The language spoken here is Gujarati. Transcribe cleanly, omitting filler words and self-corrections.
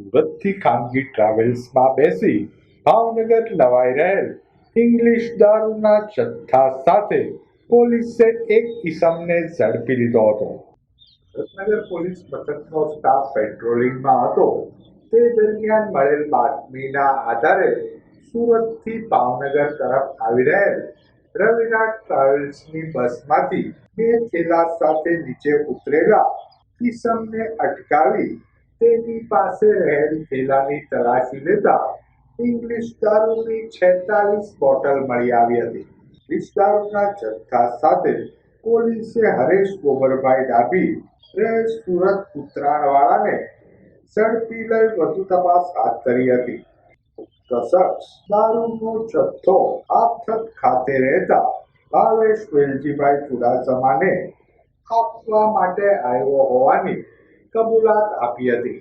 સુરતથી ખાનગી ટ્રાવેલ્સમાં બેસી ભાવનગર લવાઈ રહેલ ઇંગ્લિશ દારૂના જથ્થા સાથે પોલીસે એક ઈસમને ઝડપી લીધો હતો. રત્નગર પોલીસ મથકનો સ્ટાફ પેટ્રોલિંગમાં હતો તે દરમિયાન મળેલ બાતમીના આધારે સુરતથી ભાવનગર તરફ આવી રહેલ રવિરાજ ટ્રાવેલ્સની બસમાંથી બે થેલા સાથે નીચે ઉતરેલા ઈસમને અટકાવી તેની પાસે રહેલ થેલાની તલાશી લેતા ઇંગ્લિશ દારૂની 46 બોટલ મળી આવી હતી. ઇંગ્લિશ દારૂના જથ્થા સાથે પોલીસે હરેશ ગોબરભાઈ ડાભી રહે સુરત ઉત્તરાયણવાળાને ઝડપી લઈ વધુ તપાસ હાથ ધરી હતી. શખ્સ દારૂનો જથ્થો હાથરથ ખાતે રહેતા ભાવેશ વેલજીભાઈ ચુડાસમાને આપવા માટે આવ્યો હોવાની કબૂલાત આપી હતી.